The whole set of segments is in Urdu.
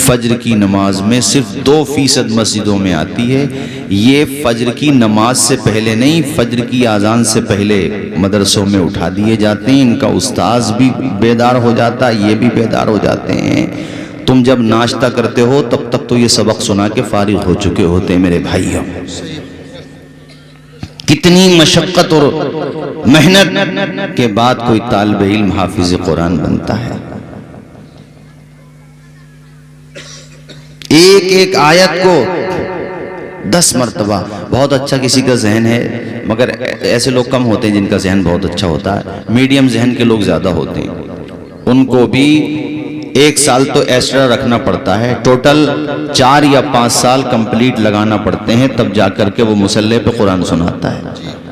فجر کی نماز میں صرف 2% مسجدوں میں آتی ہے۔ یہ فجر کی نماز سے پہلے نہیں، فجر کی اذان سے پہلے مدرسوں میں اٹھا دیے جاتے ہیں، ان کا استاذ بھی بیدار ہو جاتا ہے، یہ بھی بیدار ہو جاتے ہیں۔ تم جب ناشتہ کرتے ہو تب تک تو یہ سبق سنا کے فارغ ہو چکے ہوتے ہیں میرے بھائیوں۔ کتنی مشقت اور محنت کے بعد کوئی طالب علم حافظ قرآن بنتا ہے۔ ایک ایک آیت کو 10 مرتبہ۔ بہت اچھا کسی کا ذہن ہے، مگر ایسے لوگ کم ہوتے ہیں جن کا ذہن بہت اچھا ہوتا ہے، میڈیم ذہن کے لوگ زیادہ ہوتے ہیں، ان کو بھی 1 سال تو ایکسٹرا رکھنا پڑتا ہے، ٹوٹل 4 یا 5 سال کمپلیٹ لگانا پڑتے ہیں، تب جا کر کے وہ مصلی پہ قرآن سناتا ہے۔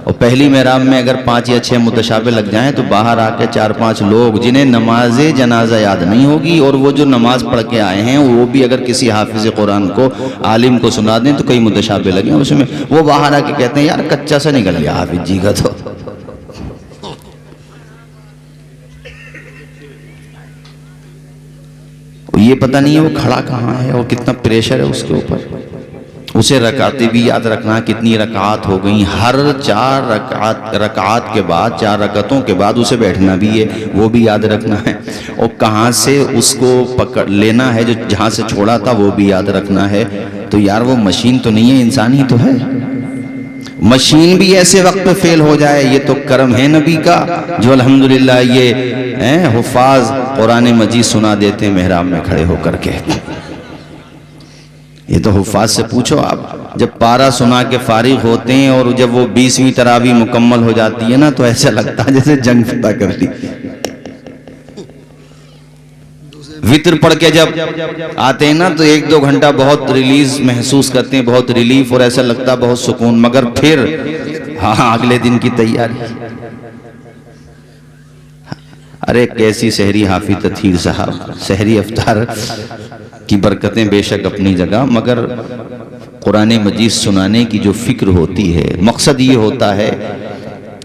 اور پہلی محراب میں اگر 5 یا 6 متشابہ لگ جائیں تو باہر آ کے 4-5 لوگ جنہیں نماز جنازہ یاد نہیں ہوگی، اور وہ جو نماز پڑھ کے آئے ہیں وہ بھی اگر کسی حافظ قرآن کو عالم کو سنا دیں تو کئی متشابہ لگیں اس میں، وہ باہر آ کے کہتے ہیں یار کچا سا نکل گیا حافظ جی کا۔ تو یہ پتہ نہیں ہے وہ کھڑا کہاں ہے اور کتنا پریشر ہے اس کے اوپر۔ اسے رکعتیں بھی یاد رکھنا، کتنی رکعات ہو گئیں، ہر 4 رکعات کے بعد 4 رکعتوں کے بعد اسے بیٹھنا بھی ہے، وہ بھی یاد رکھنا ہے، اور کہاں سے اس کو پکڑ لینا ہے، جو جہاں سے چھوڑا تھا وہ بھی یاد رکھنا ہے۔ تو یار وہ مشین تو نہیں ہے، انسان ہی تو ہے۔ مشین بھی ایسے وقت پہ فیل ہو جائے، یہ تو کرم ہے نبی کا جو الحمدللہ یہ حفاظ قرآن مجید سنا دیتے ہیں محراب میں کھڑے ہو کر کے۔ یہ تو حفاظ سے پوچھو آپ، جب پارہ سنا کے فارغ ہوتے ہیں اور جب وہ 20ویں تراویح مکمل ہو جاتی ہے نا تو ایسا لگتا ہے جیسے جنگ فتح کر لی۔ وطر پڑھ کے جب آتے ہیں نا تو 1-2 گھنٹہ بہت ریلیز محسوس کرتے ہیں، بہت ریلیف، اور ایسا لگتا ہے بہت سکون، مگر پھر ہاں اگلے دن کی تیاری۔ ارے کیسی سحری حافظ تطہیر صاحب، سحری افطار کی برکتیں بے شک اپنی جگہ، مگر قرآن مجید سنانے کی جو فکر ہوتی ہے، مقصد یہ ہوتا ہے۔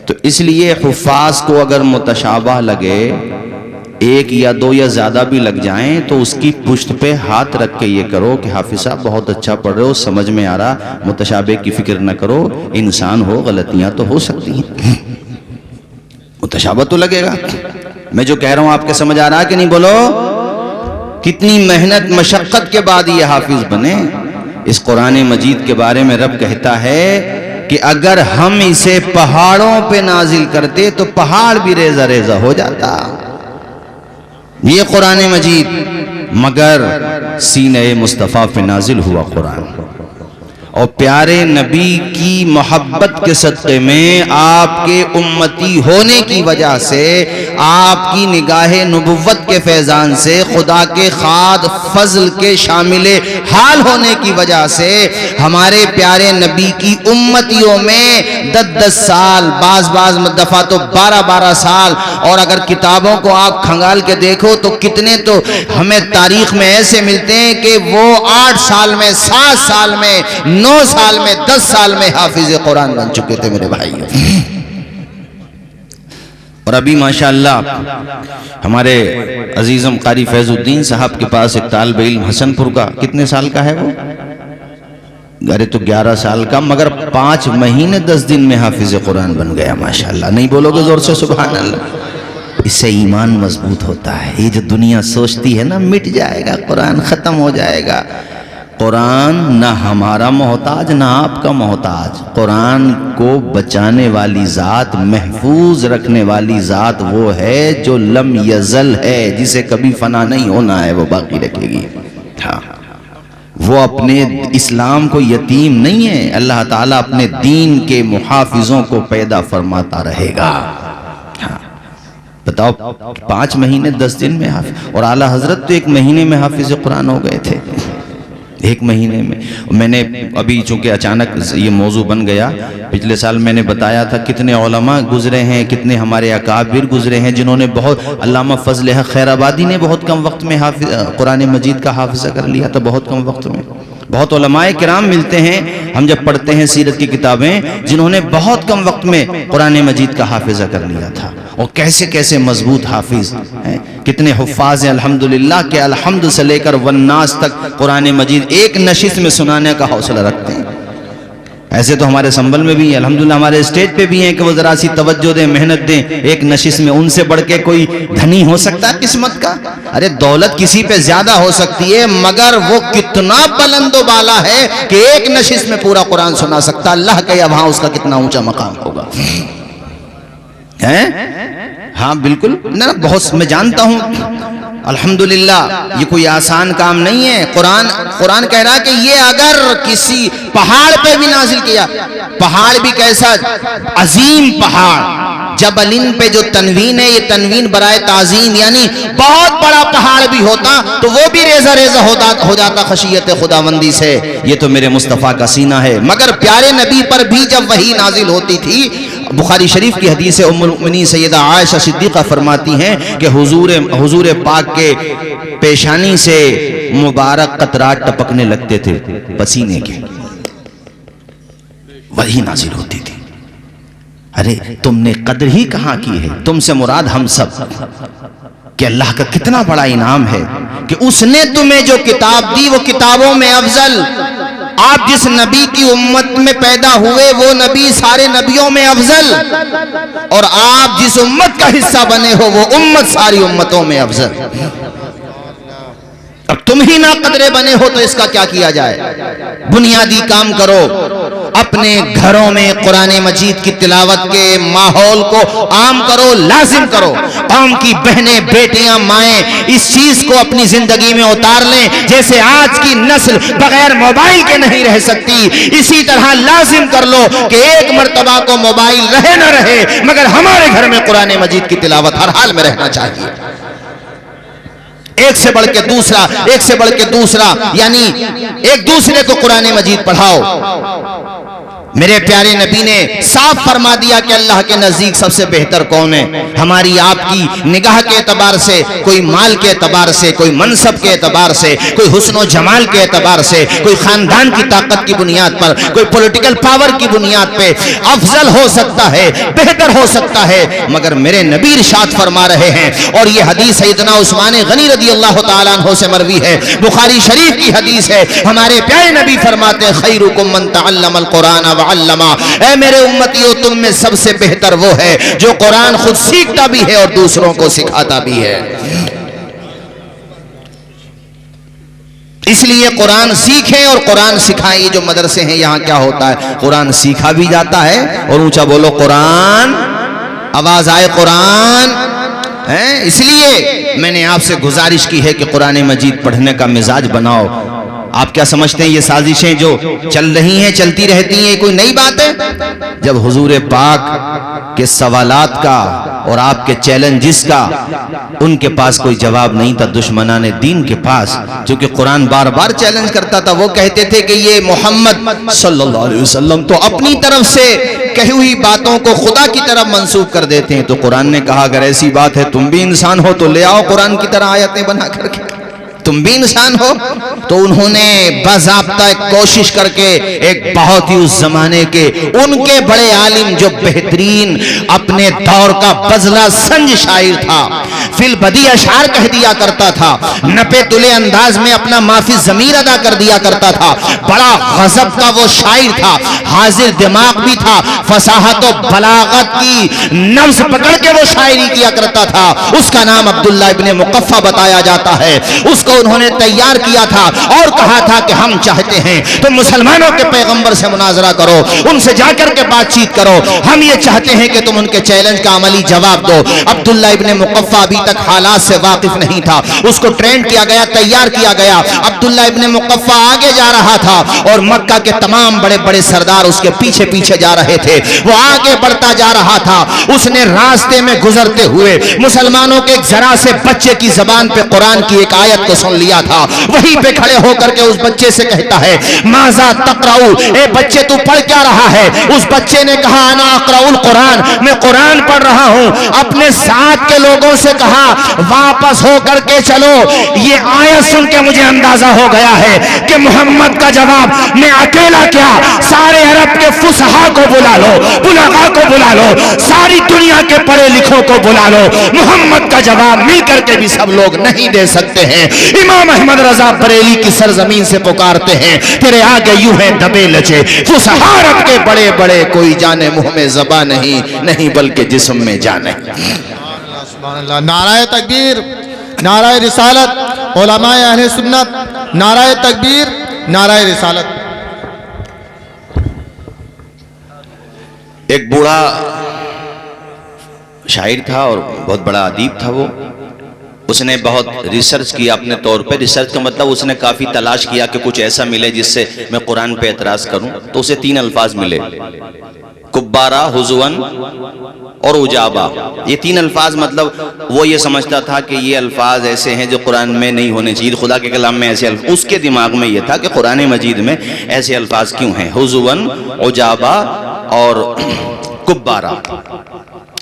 تو اس لیے حفاظ کو اگر متشابہ لگے، 1 یا 2 یا زیادہ بھی لگ جائیں، تو اس کی پشت پہ ہاتھ رکھ کے یہ کرو کہ حافظ صاحب بہت اچھا پڑھ رہے ہو، سمجھ میں آ رہا، متشابہ کی فکر نہ کرو، انسان ہو، غلطیاں تو ہو سکتی ہیں، متشابہ تو لگے گا۔ میں جو کہہ رہا ہوں آپ کے سمجھ آ رہا ہے کہ نہیں؟ بولو، کتنی محنت مشقت کے بعد یہ حافظ بنے۔ اس قرآن مجید کے بارے میں رب کہتا ہے کہ اگر ہم اسے پہاڑوں پہ نازل کرتے تو پہاڑ بھی ریزہ ریزہ ہو جاتا، یہ قرآن مجید، مگر سینہ مصطفیٰ پہ نازل ہوا قرآن، اور پیارے نبی کی محبت کے صدقے میں، آپ کے امتی ہونے کی وجہ سے، آپ کی نگاہ نبوت کے فیضان سے، خدا کے خاد فضل کے شامل حال ہونے کی وجہ سے، ہمارے پیارے نبی کی امتیوں میں 10-10 سال، بعض دفعہ تو 12-12 سال، اور اگر کتابوں کو آپ کھنگال کے دیکھو تو کتنے تو ہمیں تاریخ میں ایسے ملتے ہیں کہ وہ 8 سال میں، 7 سال میں، 9 سال میں، 10 سال میں حافظ قرآن بن چکے تھے میرے بھائیوں۔ اور ابھی ماشاءاللہ ہمارے عزیزم قاری فیض الدین صاحب کے پاس ایک طالب علم حسن پور کا، کتنے سال کا ہے وہ؟ ارے تو 11 سال کا، مگر 5 مہینے 10 دن میں حافظ قرآن بن گیا ماشاءاللہ۔ نہیں بولو گے زور سے سبحان اللہ؟ اس سے ایمان مضبوط ہوتا ہے۔ یہ جو دنیا سوچتی ہے نا مٹ جائے گا، قرآن ختم ہو جائے گا، قرآن نہ ہمارا محتاج نہ آپ کا محتاج، قرآن کو بچانے والی ذات، محفوظ رکھنے والی ذات وہ ہے جو لم یزل ہے، جسے کبھی فنا نہیں ہونا ہے، وہ باقی رکھے گی۔ ہاں وہ اپنے اسلام کو یتیم نہیں ہے، اللہ تعالیٰ اپنے دین کے محافظوں کو پیدا فرماتا رہے گا۔ بتاؤ 5 مہینے 10 دن میں حافظ، اور اعلیٰ حضرت تو 1 مہینے میں حافظ قرآن ہو گئے تھے، 1 مہینے میں۔ میں نے ابھی چونکہ اچانک یہ موضوع بن گیا، پچھلے سال میں نے بتایا تھا کتنے علماء گزرے ہیں، کتنے ہمارے اکابر گزرے ہیں جنہوں نے بہت، علامہ فضل حق خیر آبادی نے بہت کم وقت میں قرآن مجید کا حافظہ کر لیا تھا، بہت کم وقت میں۔ بہت علماء کرام ملتے ہیں ہم جب پڑھتے ہیں سیرت کی کتابیں، جنہوں نے بہت کم وقت میں قرآن مجید کا حافظہ کر لیا تھا، اور کیسے کیسے مضبوط حافظ ہیں۔ کتنے حفاظ ہیں الحمدللہ کہ الحمد سے لے کر والناس تک قرآن مجید ایک نشست میں سنانے کا حوصلہ رکھتے ہیں. ایسے تو ہمارے سنبل میں بھی ہیں الحمدللہ، ہمارے اسٹیج پہ بھی ہیں کہ وہ ذرا سی توجہ دیں، محنت دیں ایک نشست میں. ان سے بڑھ کے کوئی دھنی ہو سکتا ہے قسمت کا؟ ارے دولت کسی پہ زیادہ ہو سکتی ہے مگر وہ کتنا بلند و بالا ہے کہ ایک نشست میں پورا قرآن سنا سکتا. اللہ کا یا وہاں اس کا کتنا اونچا مقام ہوگا. ہاں بالکل نہ، بہت میں جانتا ہوں الحمدللہ یہ کوئی آسان کام نہیں ہے. قرآن کہہ رہا کہ یہ اگر کسی پہاڑ پہ بھی نازل کیا، پہاڑ بھی کیسا عظیم پہاڑ، جبلن پہ جو تنوین ہے یہ تنوین برائے تعظیم، یعنی بہت بڑا پہاڑ بھی ہوتا تو وہ بھی ریزہ ریزہ ہو جاتا خشیت خداوندی سے. یہ تو میرے مصطفیٰ کا سینہ ہے. مگر پیارے نبی پر بھی جب وحی نازل ہوتی تھی، بخاری شریف کی حدیث ام المؤمنین سیدہ عائشہ صدیقہ فرماتی ہیں کہ حضور پاک کے پیشانی سے مبارک قطرات ٹپکنے لگتے تھے پسینے کے، وحی نازل ہوتی تھی. ارے تم نے قدر ہی کہاں کی ہے، تم سے مراد ہم سب، کہ اللہ کا کتنا بڑا انعام ہے کہ اس نے تمہیں جو کتاب دی وہ کتابوں میں افضل. آپ جس نبی کی امت میں پیدا ہوئے وہ نبی سارے نبیوں میں افضل، اور آپ جس امت کا حصہ بنے ہو وہ امت ساری امتوں میں افضل. اب تم ہی نہ قدرے بنے ہو تو اس کا کیا کیا جائے؟ بنیادی کام کرو، اپنے گھروں میں قرآن مجید کی تلاوت کے ماحول کو عام کرو، لازم کرو. قوم کی بہنیں، بیٹیاں، مائیں اس چیز کو اپنی زندگی میں اتار لیں. جیسے آج کی نسل بغیر موبائل کے نہیں رہ سکتی، اسی طرح لازم کر لو کہ ایک مرتبہ کو موبائل رہے نہ رہے مگر ہمارے گھر میں قرآن مجید کی تلاوت ہر حال میں رہنا چاہیے. ایک سے بڑھ کے دوسرا، ایک سے بڑھ کے دوسرا، یعنی ایک دوسرے کو قرآن مجید پڑھاؤ. میرے پیارے نبی نے صاف فرما دیا کہ اللہ کے نزدیک سب سے بہتر کون ہے. ہماری آپ کی نگاہ کے اعتبار سے، کوئی مال کے اعتبار سے، کوئی منصب کے اعتبار سے، کوئی حسن و جمال کے اعتبار سے، کوئی خاندان کی طاقت کی بنیاد پر، کوئی پولیٹیکل پاور کی بنیاد پہ افضل ہو سکتا ہے، بہتر ہو سکتا ہے، مگر میرے نبی ارشاد فرما رہے ہیں. اور یہ حدیث سیدنا عثمان غنی رضی اللہ تعالیٰ عنہ سے مروی ہے، بخاری شریف کی حدیث ہے. ہمارے پیارے نبی فرماتے ہیں خیرکم من تعلم القرآن وعلما. اے میرے امتیوں تم میں سب سے بہتر وہ ہے جو قرآن خود سیکھتا بھی ہے اور دوسروں کو سکھاتا بھی ہے. اس لیے قرآن سیکھیں اور قرآن سکھائیں. یہ جو مدرسے ہیں یہاں کیا ہوتا ہے، قرآن سیکھا بھی جاتا ہے اور اونچا بولو قرآن، آواز آئے قرآن. اس لیے میں نے آپ سے گزارش کی ہے کہ قرآن مجید پڑھنے کا مزاج بناؤ. آپ کیا سمجھتے ہیں یہ سازشیں جو چل رہی ہیں چلتی رہتی ہیں کوئی نئی بات ہے؟ جب حضور پاک کے سوالات کا اور آپ کے چیلنجز کا ان کے پاس کوئی جواب نہیں تھا، دشمنان دین کے پاس، چونکہ قرآن بار بار چیلنج کرتا تھا. وہ کہتے تھے کہ یہ محمد صلی اللہ علیہ وسلم تو اپنی طرف سے کہی ہوئی باتوں کو خدا کی طرف منسوب کر دیتے ہیں. تو قرآن نے کہا اگر ایسی بات ہے تم بھی انسان ہو تو لے آؤ قرآن کی طرح آیتیں بنا کر کے، تم بھی انسان ہو. تو انہوں نے باضابطہ کوشش کر کے ایک بہت ہی اس زمانے کے ان کے بڑے عالم جو بہترین اپنے دور کا بزلہ سنج شاعر تھا، فی البدیع اشعار کہہ دیا کرتا تھا، نپے تلے انداز میں اپنا معافی ضمیر ادا کر دیا کرتا تھا، بڑا غضب کا وہ شاعر تھا، حاضر دماغ بھی تھا، فصاحت و بلاغت کی نبض پکڑ کے وہ شاعری کیا کرتا تھا. اس کا نام عبداللہ ابن مقفع بتایا جاتا ہے. اس کو انہوں نے تیار کیا تھا اور کہا تھا کہ ہم چاہتے ہیں تم مسلمانوں کے پیغمبر سے مناظرہ کرو، ان سے جا کر کے بات چیت کرو، ہم یہ چاہتے ہیں کہ تم ان کے چیلنج کا عملی جواب دو. عبداللہ ابن مقفع ابھی تک حالات سے واقف نہیں تھا. اس کو ٹرین کیا گیا، تیار کیا گیا. عبداللہ ابن مقفع آگے جا رہا تھا اور مکہ کے تمام بڑے بڑے سردار اس کے پیچھے پیچھے جا رہے تھے. وہ آگے بڑھتا جا رہا تھا. اس نے راستے میں گزرتے ہوئے مسلمانوں کے ایک ذرا سے بچے کی زبان پہ قرآن کی ایک آیت کو سن لیا تھا. وہیں پہ کھڑے ہو کر کے اس بچے سے کہتا ہے ماذا تقرؤ، اے بچے تو پڑھ کیا رہا ہے؟ اس بچے نے کہا انا اقرؤ القرآن، میں قرآن پڑھ رہا ہوں. اپنے ساتھ کے لوگوں سے کہا کہا واپس ہو کر کے چلو. یہ آیت سن کے مجھے اندازہ ہو گیا ہے کہ محمد کا جواب میں اکیلا کیا، سارے عرب کے فصحاء کو بلا لو، بلغاء کو بلا لو، ساری دنیا کے پڑھے لکھوں کو بلا لو، محمد کا جواب مل کر کے بھی سب لوگ نہیں دے سکتے ہیں. امام احمد رضا بریلی کی سرزمین سے پکارتے ہیں تیرے آگے یوں ہے دبے لچے فصحاء عرب کے بڑے بڑے، کوئی جانے منہ میں زبان نہیں بلکہ جسم میں جانے. سبحان اللہ. نعرہ تکبیر، نعرہ رسالت. علماء اہل سنت نعرہ تکبیر، نعرہ رسالت. ایک بوڑھا شاعر تھا اور بہت بڑا ادیب تھا. وہ اس نے بہت ریسرچ کیا اپنے طور پہ. ریسرچ کا مطلب اس نے کافی تلاش کیا کہ کچھ ایسا ملے جس سے میں قرآن پہ اعتراض کروں. تو اسے 3 الفاظ ملے، کبارہ، حضون اور اجابہ. یہ 3 الفاظ مطلب وہ یہ سمجھتا تھا کہ یہ الفاظ ایسے ہیں جو قرآن میں نہیں ہونے چاہیے، خدا کے کلام میں ایسے الفاظ. اس کے دماغ میں یہ تھا کہ قرآن مجید میں ایسے الفاظ کیوں ہیں، حضون، اجابہ اور کبارہ.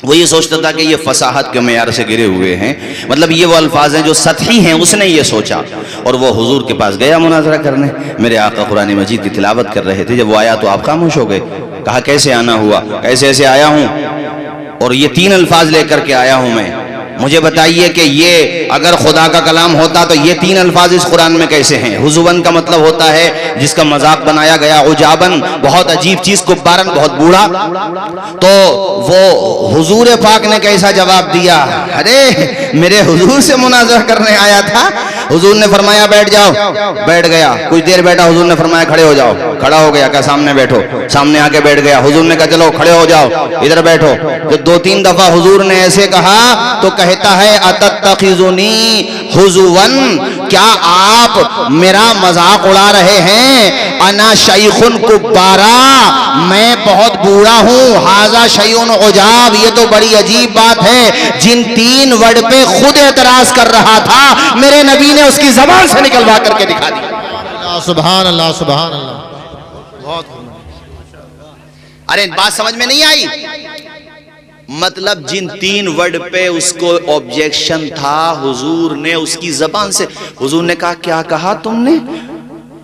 وہ یہ سوچتا تھا کہ یہ فصاحت کے معیار سے گرے ہوئے ہیں، مطلب یہ وہ الفاظ ہیں جو سطحی ہیں. اس نے یہ سوچا اور وہ حضور کے پاس گیا مناظرہ کرنے. میرے آقا قرآن مجید کی تلاوت کر رہے تھے، جب وہ آیا تو آپ خاموش ہو گئے. کہا کیسے آنا ہوا؟ ایسے ایسے آیا ہوں اور یہ 3 الفاظ لے کر کے آیا ہوں میں. مجھے بتائیے کہ یہ اگر خدا کا کلام ہوتا تو یہ 3 الفاظ اس قرآن میں کیسے ہیں؟ حضون کا مطلب ہوتا ہے جس کا مذاق بنایا گیا، عجابن بہت عجیب چیز، کبارن بہت بوڑھا. تو وہ حضور پاک نے کیسا جواب دیا؟ ارے میرے حضور سے مناظرہ کرنے آیا تھا. حضور نے فرمایا بیٹھ جاؤ، بیٹھ گیا. کچھ دیر بیٹھا، حضور نے فرمایا کھڑے ہو جاؤ، کھڑا ہو گیا. کہا سامنے بیٹھو، سامنے آ کے بیٹھ گیا. حضور نے کہا چلو کھڑے ہو جاؤ، ادھر بیٹھو. جب 2-3 دفعہ حضور نے ایسے کہا تو کہتا ہے اتتخذونی حضون، کیا آپ میرا مذاق اڑا رہے ہیں؟ انا شیخ کبارہ، میں بہت بوڑھا ہوں. ھذا شیء عجاب، یہ تو بڑی عجیب بات ہے. جن 3 ورڈ پہ خود اعتراض کر رہا تھا میرے نبی نے اس کی زبان سے نکلوا کر کے دکھا دیا. سبحان اللہ، سبحان اللہ. بہت ارے بات سمجھ میں نہیں آئی؟ مطلب جن 3 ورڈ پہ اس کو آبجیکشن تھا حضور نے اس کی زبان سے، حضور نے کہا کیا کہا تم نے؟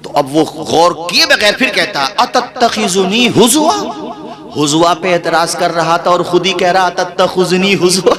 تو اب وہ غور کیے بغیر پھر کہتا اتتخذونی حضوا. حضوا پہ اعتراض کر رہا تھا اور خود ہی کہہ رہا اتتخذونی حضوا.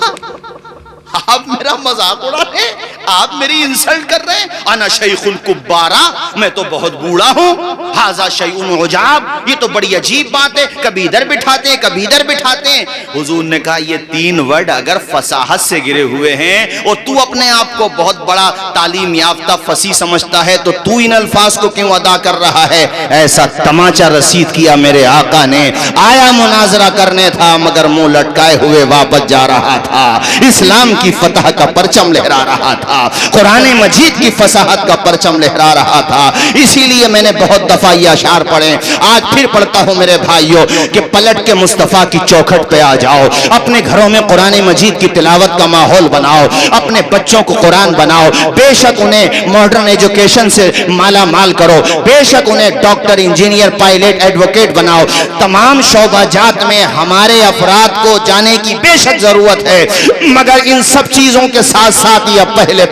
آپ میرا مذاق اڑا رہے ہیں، آپ میری انسلٹ کر رہے ہیں. انا شیخ کبارہ، میں تو بہت بوڑھا ہوں. ھذا شیء عجاب، یہ تو بڑی عجیب بات ہے. کبھی ادھر بٹھاتے ہیں، کبھی ادھر بٹھاتے ہیں. حضور نے کہا یہ 3 ورڈ اگر فصاحت سے گرے ہوئے ہیں اور تو اپنے آپ کو بہت بڑا تعلیم یافتہ فصیح سمجھتا ہے تو تو ان الفاظ کو کیوں ادا کر رہا ہے؟ ایسا تماچا رسید کیا میرے آقا نے. آیا مناظرہ کرنے تھا مگر منہ لٹکائے ہوئے واپس جا رہا تھا. اسلام کی فتح کا پرچم لہرا رہا تھا، قرآن مجید کی فصاحت کا پرچم لہرا رہا تھا. اسی لیے میں نے بہت دفعہ یہ اشعار پڑھے، آج پھر پڑھتا ہوں میرے بھائیوں کہ پلٹ کے مصطفیٰ کی چوکھٹ پہ آ جاؤ. اپنے گھروں میں قرآن مجید کی تلاوت کا ماحول بناؤ، اپنے بچوں کو قرآن بناؤ. بے شک انہیں ماڈرن ایجوکیشن سے مالا مال کرو، بے شک انہیں ڈاکٹر، انجینئر، پائلٹ، ایڈوکیٹ بناؤ. تمام شعبہ جات میں ہمارے افراد کو جانے کی بے شک ضرورت ہے، مگر ان سب چیزوں کے ساتھ ساتھ یا پہلے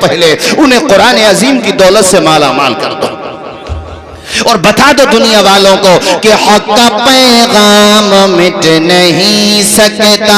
انہیں قرآن عظیم کی دولت سے مالا مال کر دو اور بتا دو دنیا والوں کو کہ حق کا پیغام مٹ نہیں سکتا.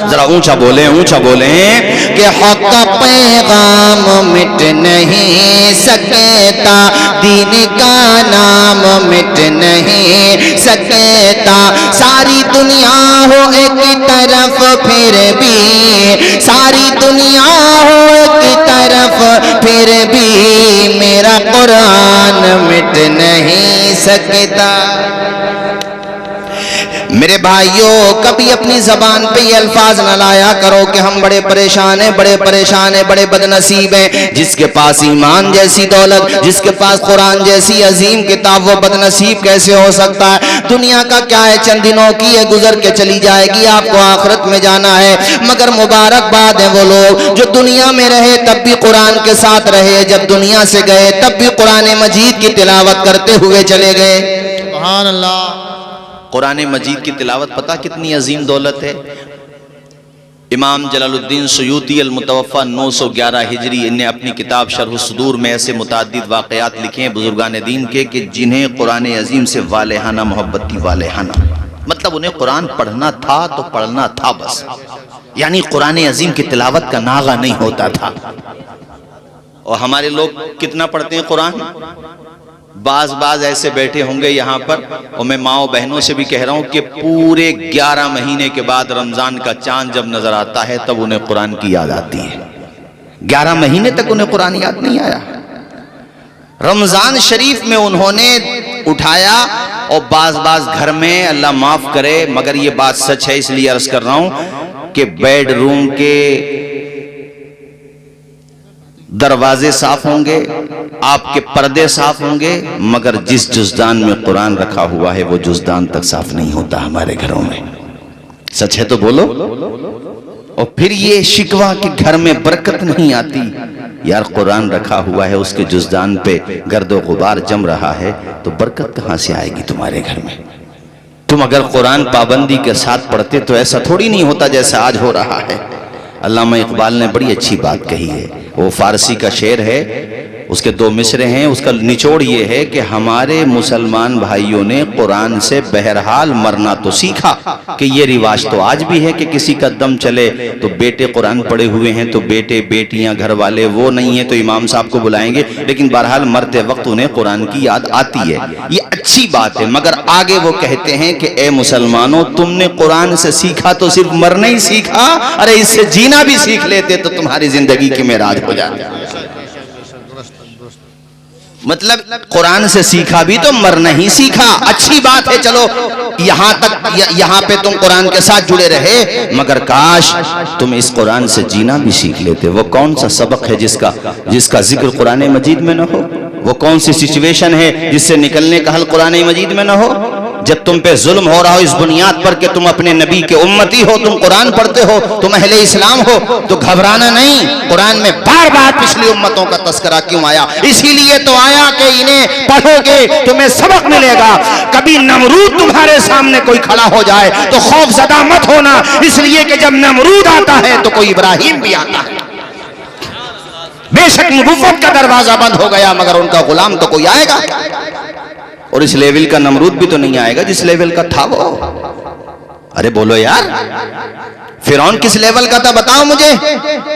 ذرا اونچا بولیں کہ حق کا پیغام مٹ نہیں سکتا، دین کا نام مٹ نہیں سکتا. ساری دنیا ہو ایک طرف پھر بھی، ساری دنیا ہو ایک طرف پھر بھی میرا قرآن مٹ نہیں سکتا. میرے بھائیوں کبھی اپنی زبان پہ یہ الفاظ نہ لایا کرو کہ ہم بڑے پریشان ہیں، بڑے بدنصیب ہیں. جس کے پاس ایمان جیسی دولت، جس کے پاس قرآن جیسی عظیم کتاب، وہ بدنصیب کیسے ہو سکتا ہے؟ دنیا کا کیا ہے، چند دنوں کی ہے، گزر کے چلی جائے گی، آپ کو آخرت میں جانا ہے. مگر مبارک باد ہے وہ لوگ جو دنیا میں رہے تب بھی قرآن کے ساتھ رہے، جب دنیا سے گئے تب بھی قرآن مجید کی تلاوت کرتے ہوئے چلے گئے. سبحان اللہ. قرآن مجید کی تلاوت پتہ کتنی عظیم دولت ہے. امام جلال الدین سیوطی المتوفہ 911 ہجری نے اپنی کتاب شرح الصدور میں ایسے متعدد واقعات لکھے ہیں بزرگان دین کے کہ جنہیں قرآن عظیم سے والہانہ محبت تھی، والہانہ مطلب انہیں قرآن پڑھنا تھا تو پڑھنا تھا بس، یعنی قرآن عظیم کی تلاوت کا ناغہ نہیں ہوتا تھا۔ اور ہمارے لوگ کتنا پڑھتے ہیں قرآن؟ بعض ایسے بیٹھے ہوں گے یہاں پر، اور میں ماں و بہنوں سے بھی کہہ رہا ہوں کہ پورے 11 مہینے کے بعد رمضان کا چاند جب نظر آتا ہے تب انہیں قرآن کی یاد آتی ہے۔ 11 مہینے تک انہیں قرآن یاد نہیں آیا۔ رمضان شریف میں انہوں نے اٹھایا، اور بعض گھر میں اللہ معاف کرے مگر یہ بات سچ ہے اس لیے عرض کر رہا ہوں کہ بیڈ روم کے دروازے صاف ہوں گے، آپ کے پردے صاف ہوں گے، مگر جس جزدان میں قرآن رکھا ہوا ہے وہ جزدان تک صاف نہیں ہوتا ہمارے گھروں میں۔ سچ ہے تو بولو۔ اور پھر یہ شکوہ کہ گھر میں برکت نہیں آتی، یار قرآن رکھا ہوا ہے اس کے جزدان پہ گرد و غبار جم رہا ہے تو برکت کہاں سے آئے گی تمہارے گھر میں؟ تم اگر قرآن پابندی کے ساتھ پڑھتے تو ایسا تھوڑی نہیں ہوتا جیسا آج ہو رہا ہے۔ علامہ اقبال نے بڑی اچھی بات کہی ہے، وہ فارسی کا شعر ہے، اس کے 2 مصرے ہیں، اس کا نچوڑ یہ ہے کہ ہمارے مسلمان بھائیوں نے قرآن سے بہرحال مرنا تو سیکھا، کہ یہ رواج تو آج بھی ہے کہ کسی کا دم چلے تو بیٹے قرآن پڑھے ہوئے ہیں تو بیٹے بیٹیاں گھر والے وہ نہیں ہیں تو امام صاحب کو بلائیں گے، لیکن بہرحال مرتے وقت انہیں قرآن کی یاد آتی ہے، یہ اچھی بات ہے۔ مگر آگے وہ کہتے ہیں کہ اے مسلمانوں، تم نے قرآن سے سیکھا تو صرف مرنا ہی سیکھا، ارے اس سے جینا بھی سیکھ لیتے تو تمہاری زندگی کی معراج ہو جاتی۔ مطلب قرآن سے سیکھا بھی تو مرنا ہی سیکھا، اچھی بات ہے، چلو یہاں پہ تم قرآن کے ساتھ جڑے رہے، مگر کاش تم اس قرآن سے جینا بھی سیکھ لیتے۔ وہ کون سا سبق ہے جس کا ذکر قرآن مجید میں نہ ہو؟ وہ کون سی سچویشن ہے جس سے نکلنے کا حل قرآن مجید میں نہ ہو؟ جب تم پہ ظلم ہو رہا ہو اس بنیاد پر کہ تم اپنے نبی کے امتی ہو، تم قرآن پڑھتے ہو، تم اہل اسلام ہو، تو گھبرانا نہیں۔ قرآن میں بار بار پچھلی امتوں کا تذکرہ کیوں آیا؟ اسی لیے تو آیا کہ انہیں پڑھو گے تمہیں سبق ملے گا۔ کبھی نمرود تمہارے سامنے کوئی کھڑا ہو جائے تو خوف زدہ مت ہونا، اس لیے کہ جب نمرود آتا ہے تو کوئی ابراہیم بھی آتا ہے۔ بے شک نبوت کا دروازہ بند ہو گیا مگر ان کا غلام تو کوئی آئے گا، اور اس لیول کا نمرود بھی تو نہیں آئے گا جس لیول کا تھا وہ۔ ارے بولو یار، فرعون کس لیول کا تھا بتاؤ مجھے؟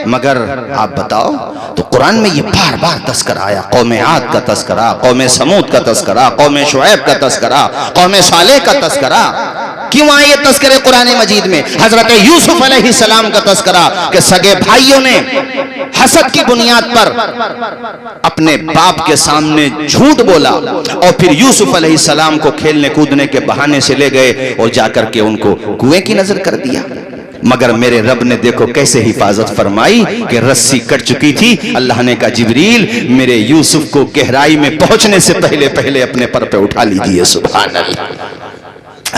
مگر آپ بتاؤ تو قرآن میں یہ بار بار تذکرہ آیا، قوم عاد کا تذکرہ، قوم سمود کا تذکرہ، قوم شعیب کا تذکرہ، قوم صالح کا تذکرہ۔ کیوں آئے یہ تذکرے قرآن مجید میں؟ حضرت یوسف علیہ السلام کا تذکرہ کہ سگے بھائیوں نے حسد کی بنیاد پر اپنے باپ کے سامنے جھوٹ بولا، اور پھر یوسف علیہ السلام کو کھیلنے کودنے کے بہانے سے لے گئے اور جا کر کے ان کو کنویں کی نظر کر دیا۔ مگر میرے رب نے دیکھو کیسے حفاظت فرمائی کہ رسی کٹ چکی تھی، اللہ نے کہا جبریل میرے یوسف کو گہرائی میں پہنچنے سے پہلے اپنے پر پہ اٹھا لیجئے۔ سبحان اللہ۔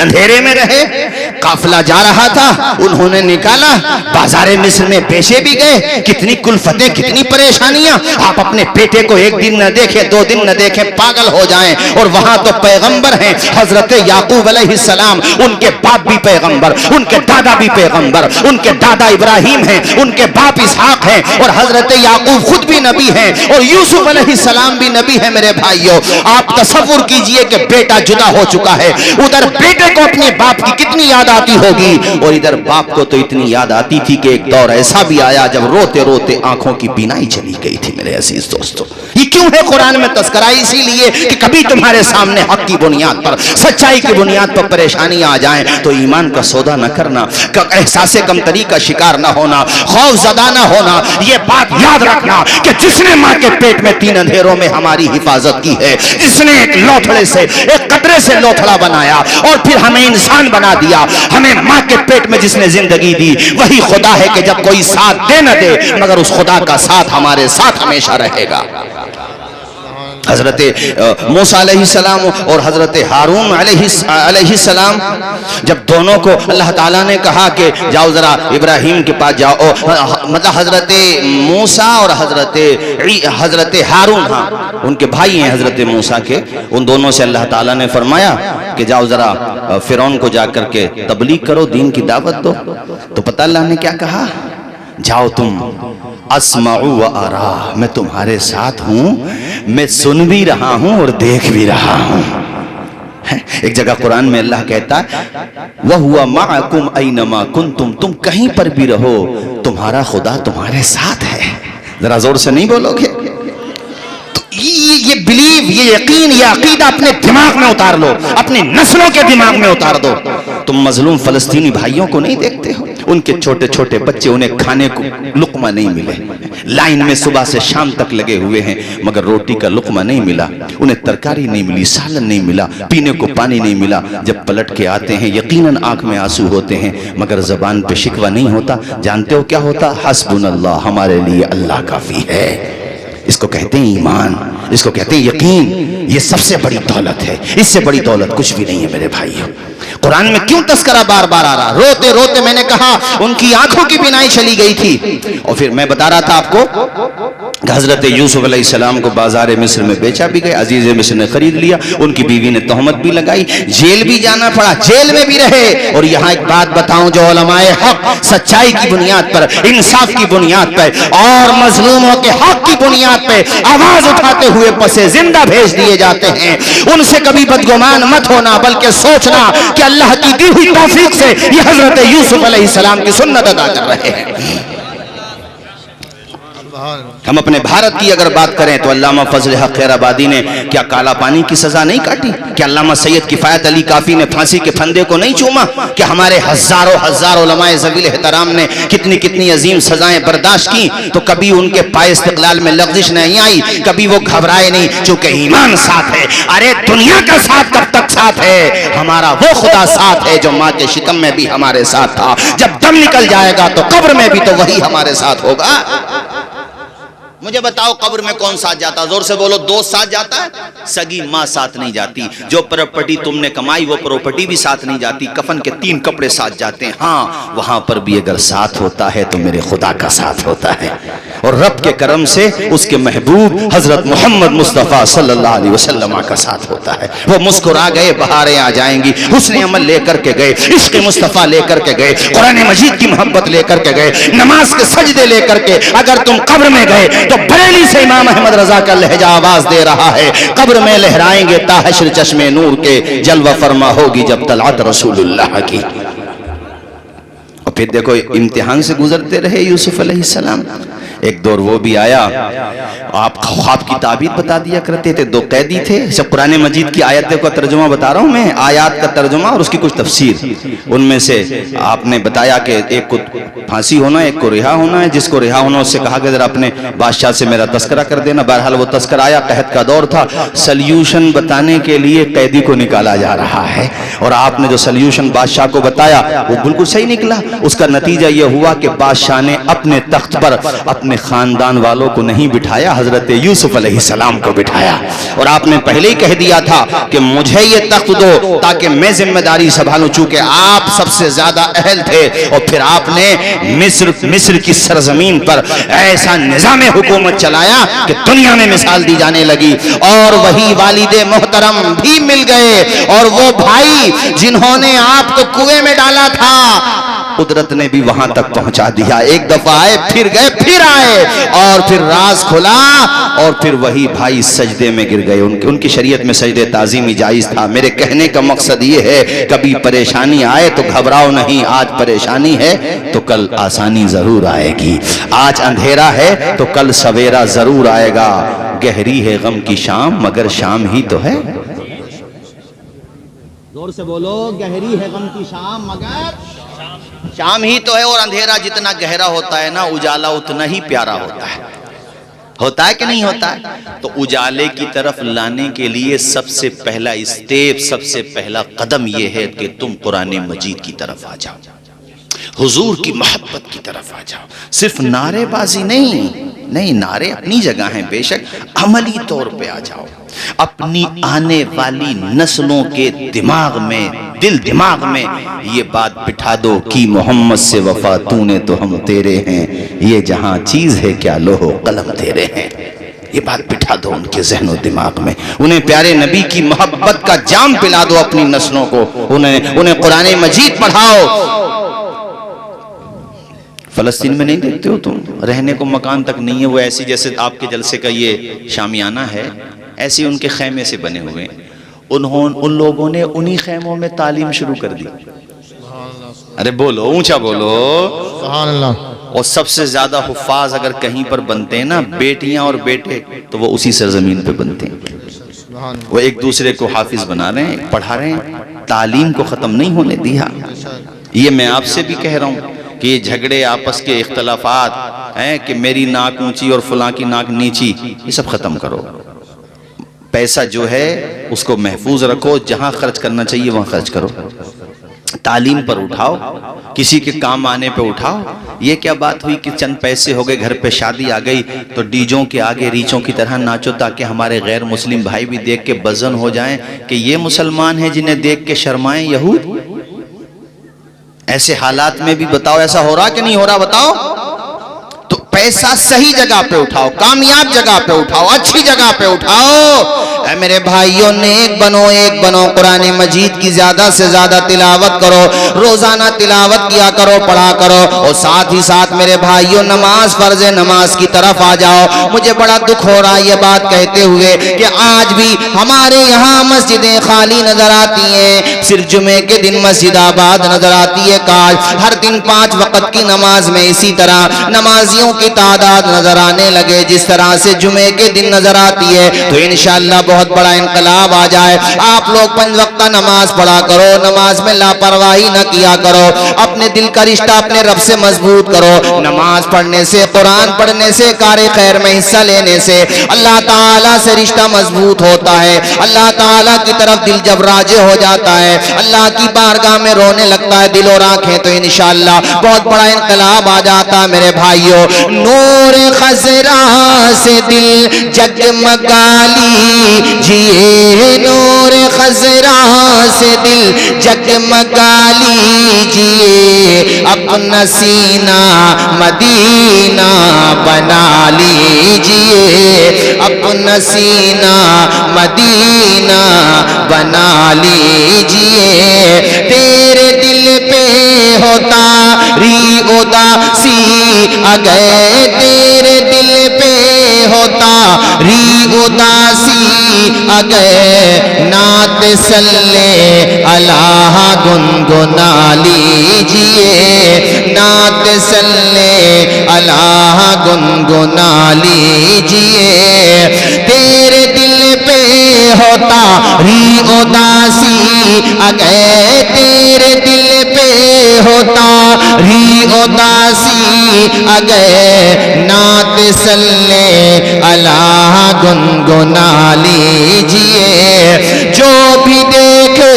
اندھیرے میں رہے، قافلہ جا رہا تھا، انہوں نے نکالا، بازار مصر میں پیشے بھی گئے، کتنی کلفتیں کتنی پریشانیاں۔ آپ اپنے بیٹے کو 1 دن نہ دیکھیں 2 دن نہ دیکھیں پاگل ہو جائیں، اور وہاں تو پیغمبر ہیں حضرت یعقوب علیہ السلام، ان کے باپ بھی پیغمبر، ان کے دادا بھی پیغمبر، ان کے دادا ابراہیم ہیں، ان کے باپ اسحاق ہیں، اور حضرت یعقوب خود بھی نبی ہیں، اور یوسف علیہ السلام بھی نبی ہیں۔ میرے بھائیوں آپ تصور کیجئے کہ بیٹا جدا ہو چکا ہے، ادھر بیٹے کو اپنے باپ کی کتنی یاد آتی ہوگی، اور ادھر باپ کو تو اتنی یاد آتی تھی کہ ایک دور ایسا بھی آیا جب روتے روتے آنکھوں کی بینائی چلی گئی تھی۔ میرے عزیز دوستو یہ کیوں ہے قرآن میں تذکرہ؟ اسی لیے کہ کبھی تمہارے سامنے حق کی بنیاد پر، سچائی کی بنیاد پر پریشانی آ جائیں تو ایمان کا سودا نہ کرنا، احساس کمتری کا شکار نہ ہونا، خوف زدہ نہ ہونا۔ یہ بات یاد رکھنا کہ جس نے ماں کے پیٹ میں 3 اندھیروں میں ہماری حفاظت کی ہے، جس نے ایک لوتھڑے سے ایک قطرے سے لوتھڑا بنایا اور پھر ہمیں انسان بنا دیا، ہمیں ماں کے پیٹ میں جس نے زندگی دی وہی خدا ہے کہ جب کوئی ساتھ دے نہ دے مگر اس خدا کا ساتھ ہمارے ساتھ ہمیشہ رہے گا۔ حضرت موسیٰ علیہ السلام اور حضرت ہارون علیہ السلام، جب دونوں کو اللہ تعالیٰ نے کہا کہ جاؤ ذرا ابراہیم کے پاس جاؤ، مطلب حضرت موسیٰ اور حضرت ہارون، ہاں ان کے بھائی ہیں حضرت موسیٰ کے، ان دونوں سے اللہ تعالیٰ نے فرمایا کہ جاؤ ذرا فرعون کو جا کر کے تبلیغ کرو، دین کی دعوت دو۔ تو پتہ اللہ نے کیا کہا؟ جاؤ تم، اسمع و ارا، میں تمہارے ساتھ ہوں، میں سن بھی رہا ہوں اور دیکھ بھی رہا ہوں۔ ایک جگہ قرآن میں اللہ کہتا ہے وَهُوَ مَعَكُمْ أَيْنَمَا كُنْتُمْ، تم کہیں پر بھی رہو تمہارا خدا تمہارے ساتھ ہے۔ ذرا زور سے نہیں بولو گے؟ یہ بلیو، یہ یقین، یہ عقیدہ اپنے دماغ میں اتار لو، اپنی نسلوں کے دماغ میں اتار دو۔ تم مظلوم فلسطینی بھائیوں کو نہیں دیکھتے ہو؟ ان کے چھوٹے چھوٹے بچے، انہیں کھانے کو لقمہ نہیں ملے، لائن میں صبح سے شام تک لگے ہوئے ہیں مگر روٹی کا لقمہ نہیں ملا، انہیں ترکاری نہیں ملی، سالن نہیں ملا، پینے کو پانی نہیں ملا۔ جب پلٹ کے آتے ہیں یقیناً آنکھ میں آنسو ہوتے ہیں مگر زبان پہ شکوہ نہیں ہوتا۔ جانتے ہو کیا ہوتا؟ حسبنا اللہ، ہمارے لیے اللہ کافی ہے۔ اس کو کہتے ہیں ایمان، اس کو کہتے ہیں یقین۔ یہ سب سے بڑی دولت ہے، اس سے بڑی دولت کچھ بھی نہیں ہے میرے بھائیوں۔ قرآن میں کیوں تذکرہ بار بار آ رہا؟ روتے روتے میں نے کہا ان کی آنکھوں کی بینائی چلی گئی تھی۔ اور پھر میں بتا رہا تھا آپ کو کہ حضرت یوسف علیہ السلام کو بازار مصر میں بیچا بھی گیا، عزیز مصر نے خرید لیا، ان کی بیوی نے تہمت بھی لگائی، جیل بھی جانا پڑا، جیل میں بھی رہے۔ اور یہاں ایک بات بتاؤں، جو علماء حق سچائی کی بنیاد پر، انصاف کی بنیاد پر اور مظلوموں کے حق کی بنیاد پہ آواز اٹھاتے ہوئے پسے زندہ بھیج دیے جاتے ہیں، ان سے کبھی بدگمان مت ہونا، بلکہ سوچنا کہ اللہ کی دی ہوئی توفیق سے یہ حضرت یوسف علیہ السلام کی سنت ادا کر رہے ہیں۔ ہم اپنے بھارت کی اگر بات کریں تو علامہ فضل حق خیر آبادی نے کیا کالا پانی کی سزا نہیں کاٹی؟ کیا علامہ سید کفایت علی کافی نے پھانسی کے پھندے کو نہیں چوما؟ کیا ہمارے ہزار علماء ذویل احترام نے کتنی عظیم سزائیں برداشت کی تو کبھی ان کے پائے استقلال میں لغزش نہیں آئی، کبھی وہ گھبرائے نہیں، چونکہ ایمان ساتھ ہے۔ ارے دنیا کا ساتھ کب تک ساتھ ہے؟ ہمارا وہ خدا ساتھ ہے جو ماں کے شکم میں بھی ہمارے ساتھ تھا، جب دم نکل جائے گا تو قبر میں بھی تو وہی ہمارے ساتھ ہوگا۔ مجھے بتاؤ قبر میں کون ساتھ جاتا؟ زور سے بولو، دوست ساتھ جاتا ہے؟ سگی ماں ساتھ نہیں جاتی، جو پراپرٹی تم نے کمائی وہ پراپرٹی بھی ساتھ نہیں جاتی، کفن کے 3 کپڑے ساتھ جاتے ہیں۔ ہاں وہاں پر بھی اگر ساتھ ہوتا ہے تو میرے خدا کا ساتھ ہوتا ہے، اور رب کے کرم سے اس کے محبوب حضرت محمد مصطفیٰ صلی اللہ علیہ وسلم کا ساتھ ہوتا ہے۔ وہ مسکرا گئے، بہاریں آ جائیں گی، حسن عمل لے کر کے گئے، عشق مصطفیٰ لے کر کے گئے، قرآن مجید کی محبت لے کر کے گئے، نماز کے سجدے لے کر کے۔ اگر تم قبر میں گئے تو بریلی سے امام احمد رضا کا لہجہ آواز دے رہا ہے، قبر میں لہرائیں گے تا حشر چشمے نور کے، جلوہ فرما ہوگی جب طلعت رسول اللہ کی۔ اور پھر دیکھو امتحان سے گزرتے رہے یوسف علیہ السلام۔ ایک دور وہ بھی آیا، آپ خواب کی تعبیر بتا دیا کرتے تھے، 2 قیدی تھے۔ جب قرآن مجید کی آیتوں کا ترجمہ بتا رہا ہوں میں، آیات کا ترجمہ اور اس کی کچھ تفسیر، ان میں سے آپ نے بتایا کہ ایک کو پھانسی ہونا، ایک کو رہا ہونا ہے۔ جس کو رہا ہونا اس سے کہا کہ ذرا اپنے بادشاہ سے میرا تذکرہ کر دینا۔ بہرحال وہ تذکرہ آیا، قحط کا دور تھا، سلیوشن بتانے کے لیے قیدی کو نکالا جا رہا ہے، اور آپ نے جو سلیوشن بادشاہ کو بتایا وہ بالکل صحیح نکلا۔ اس کا نتیجہ یہ ہوا کہ بادشاہ نے اپنے تخت پر اپنے خاندان والوں کو نہیں بٹھایا، حضرت یوسف علیہ السلام کو بٹھایا، اور آپ نے پہلے ہی کہہ دیا تھا کہ مجھے یہ تخت دو تاکہ میں ذمہ داری سنبھالوں، چونکہ آپ سب سے زیادہ اہل تھے۔ اور پھر آپ نے مصر کی سرزمین پر ایسا نظام حکومت چلایا کہ دنیا میں مثال دی جانے لگی، اور وہی والد محترم بھی مل گئے، اور وہ بھائی جنہوں نے آپ کو کنویں میں ڈالا تھا قدرت نے بھی وہاں تک پہنچا دیا۔ ایک دفعہ آئے، پھر گئے، پھر آئے، اور پھر راز کھلا، اور پھر وہی بھائی سجدے میں گر گئے۔ ان کی شریعت میں سجدے تعظیمی جائز تھا۔ میرے کہنے کا مقصد یہ ہے، کبھی پریشانی آئے تو گھبراؤ نہیں، آج پریشانی ہے تو کل آسانی ضرور آئے گی، آج اندھیرا ہے تو کل سویرا ضرور آئے گا۔ گہری ہے غم کی شام مگر شام ہی تو ہے۔ زور سے بولو، گہری ہے غم کی شام مگر شام ہی تو ہے۔ اور اندھیرا جتنا گہرا ہوتا ہے نا، اجالا اتنا ہی پیارا ہوتا ہے۔ ہوتا ہے کہ نہیں ہوتا ہے؟ تو اجالے کی طرف لانے کے لیے سب سے پہلا اسٹیپ، سب سے پہلا قدم یہ ہے کہ تم قرآن مجید کی طرف آ جاؤ، حضور کی محبت کی طرف آ جاؤ۔ صرف نعرے بازی نہیں، نہیں، نعرے اپنی جگہ ہیں بے شک، عملی طور پہ آ جاؤ، اپنی آنے والی نسلوں کے دماغ میں، دل دماغ میں یہ بات بٹھا دو کہ محمد سے وفا تو نے تو ہم تیرے ہیں، یہ جہاں چیز ہے کیا لوح و قلم تیرے ہیں، یہ بات بٹھا دو ان کے ذہن و دماغ میں، انہیں پیارے نبی کی محبت کا جام پلا دو اپنی نسلوں کو، انہیں قرآن مجید پڑھاؤ۔ فلسطین میں نہیں دیکھتے ہو تم، رہنے کو مکان تک نہیں ہے، وہ ایسی جیسے آپ کے جلسے کا یہ شامیانہ ہے، ایسی ان کے خیمے سے بنے ہوئے ہیں، ان لوگوں نے انہی خیموں میں تعلیم شروع کر دی۔ ارے بولو، اونچا بولو سبحان اللہ۔ اور سب سے زیادہ حفاظ اگر کہیں پر بنتے ہیں نا، بیٹیاں اور بیٹے، تو وہ اسی سرزمین پہ بنتے ہیں، وہ ایک دوسرے کو حافظ بنا رہے ہیں، پڑھا رہے ہیں، تعلیم کو ختم نہیں ہونے دیا۔ یہ میں آپ سے بھی کہہ رہا ہوں کہ یہ جھگڑے، آپس کے اختلافات ہیں کہ میری ناک اونچی اور فلاں کی ناک نیچی، یہ سب ختم کرو۔ پیسہ جو ہے اس کو محفوظ رکھو، جہاں خرچ کرنا چاہیے وہاں خرچ کرو، تعلیم پر اٹھاؤ، کسی کے کام آنے پہ اٹھاؤ۔ یہ کیا بات ہوئی کہ چند پیسے ہو گئے، گھر پہ شادی آ گئی تو ڈیجوں کے آگے ریچوں کی طرح ناچو، تاکہ ہمارے غیر مسلم بھائی بھی دیکھ کے بزن ہو جائیں کہ یہ مسلمان ہیں جنہیں دیکھ کے شرمائیں یہود۔ ایسے حالات میں بھی بتاؤ ایسا ہو رہا کہ نہیں ہو رہا، بتاؤ۔ تو پیسہ صحیح جگہ پہ اٹھاؤ، کامیاب جگہ پہ اٹھاؤ، اچھی جگہ پہ اٹھاؤ۔ اے میرے بھائیوں، نیک بنو، ایک بنو، قرآن مجید کی زیادہ سے زیادہ تلاوت کرو، روزانہ تلاوت کیا کرو، پڑھا کرو، اور ساتھ ہی ساتھ میرے بھائیوں نماز فرض ہے، نماز کی طرف آ جاؤ۔ مجھے بڑا دکھ ہو رہا ہے یہ بات کہتے ہوئے کہ آج بھی ہمارے یہاں مسجدیں خالی نظر آتی ہیں، صرف جمعے کے دن مسجد آباد نظر آتی ہے۔ کاش ہر دن 5 وقت کی نماز میں اسی طرح نمازیوں کی تعداد نظر آنے لگے جس طرح سے جمعے کے دن نظر آتی ہے، تو انشاءاللہ بہت بڑا انقلاب آ جائے۔ آپ لوگ 5 وقتہ نماز پڑھا کرو، نماز میں لاپرواہی نہ کیا کرو، اپنے دل کا رشتہ اپنے رب سے مضبوط کرو۔ نماز پڑھنے سے، قرآن پڑھنے سے، کار خیر میں حصہ لینے سے اللہ تعالیٰ سے رشتہ مضبوط ہوتا ہے، اللہ تعالیٰ کی طرف دل جب راجع ہو جاتا ہے، اللہ کی بارگاہ میں رونے لگتا ہے دل اور آنکھیں، تو انشاءاللہ بہت بڑا انقلاب آ جاتا ہے۔ میرے بھائیوں، نور خضرا سے دل جگمگا لیجئے، نور خضرا سے دل جگمگا لیجئے، اپنا سینہ مدینہ بنا لیجئے، اپنا سینہ مدینہ بنا لیجئے، تیرے دل پہ ہوتا ری اداسی اگر تیرے دل پہ ہوتا ری اداسی اگر نعت صلی اللہ گنگنا لیجئے، نعت صلی اللہ گنگنا لیجئے، تیرے دل پہ ہوتا ری اداسی اگر تیرے دل پہ ہوتا ری اداسی اگر نعت صلی اللہ گنگنا لیجئے، جو بھی دیکھے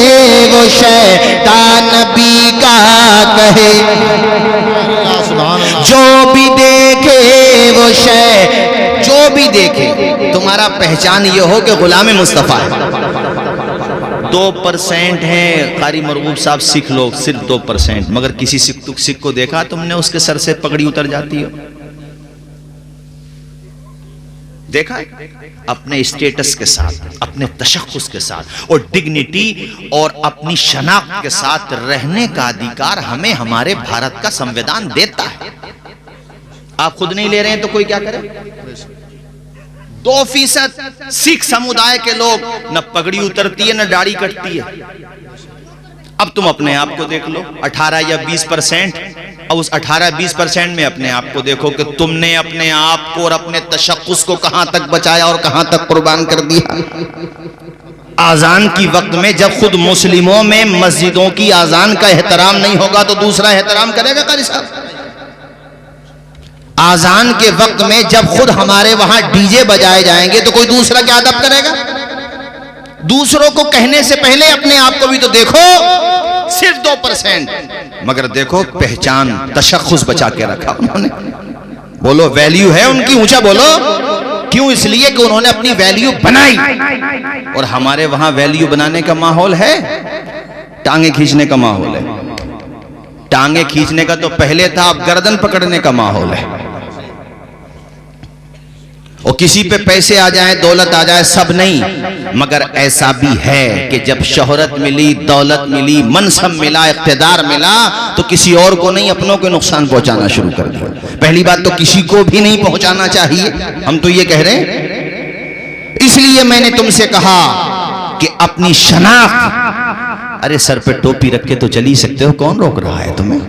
وہ شیطان نبی کا کہے، جو بھی دیکھے وہ جو بھی دیکھے، تمہارا پہچان یہ ہو کہ غلام مصطفیٰ ہے۔ 2% ہیں قاری مرغوب صاحب سکھ لوگ، صرف 2%، مگر کسی سکھ کو دیکھا تم نے اس کے سر سے پگڑی اتر جاتی ہو؟ دیکھا اپنے اسٹیٹس کے ساتھ، اپنے تشخص کے ساتھ اور ڈگنیٹی اور اپنی شناخت کے ساتھ رہنے کا ادھیکار ہمیں ہمارے بھارت کا سمویدان دیتا ہے۔ آپ خود نہیں لے رہے ہیں تو کوئی کیا کرے؟ 2% سکھ سمودائے کے لوگ نہ پگڑی اترتی ہے نہ داڑھی کٹتی ہے۔ اب تم اپنے آپ کو دیکھ لو، 18 یا 20%، اب اس 18-20% میں اپنے آپ کو دیکھو کہ تم نے اپنے آپ کو اور اپنے تشخص کو کہاں تک بچایا اور کہاں تک قربان کر دیا۔ آذان کی وقت میں جب خود مسلموں میں مسجدوں کی آذان کا احترام نہیں ہوگا تو دوسرا احترام کرے گا قاری صاحب؟ آذان کے وقت میں جب خود ہمارے وہاں ڈی جے بجائے جائیں گے تو کوئی دوسرا کیا ادب کرے گا؟ دوسروں کو کہنے سے پہلے اپنے آپ کو بھی تو دیکھو۔ صرف 2%، مگر دیکھو پہچان، تشخص بچا کے رکھا انہوں نے۔ بولو ویلیو ہے ان کی، اونچا بولو. کیوں؟ اس لیے کہ انہوں نے اپنی ویلیو بنائی. اور ہمارے وہاں ویلیو بنانے کا ماحول ہے، ٹانگیں کھینچنے کا ماحول ہے. ٹانگیں کھینچنے کا تو پہلے تھا، اب گردن پکڑنے کا ماحول ہے. اور کسی پہ پیسے آ جائیں، دولت آ جائے، سب نہیں. مگر ایسا بھی ہے کہ جب شہرت ملی، دولت ملی، منصب ملا، اقتدار ملا، تو کسی اور کو نہیں، اپنوں کو نقصان پہنچانا شروع کر دیا. پہلی بات تو کسی کو بھی نہیں پہنچانا چاہیے، ہم تو یہ کہہ رہے ہیں. اس لیے میں نے تم سے کہا کہ اپنی شناخت، ارے سر پہ ٹوپی رکھ کے تو چل ہی سکتے ہو، کون روک رہا ہے تمہیں؟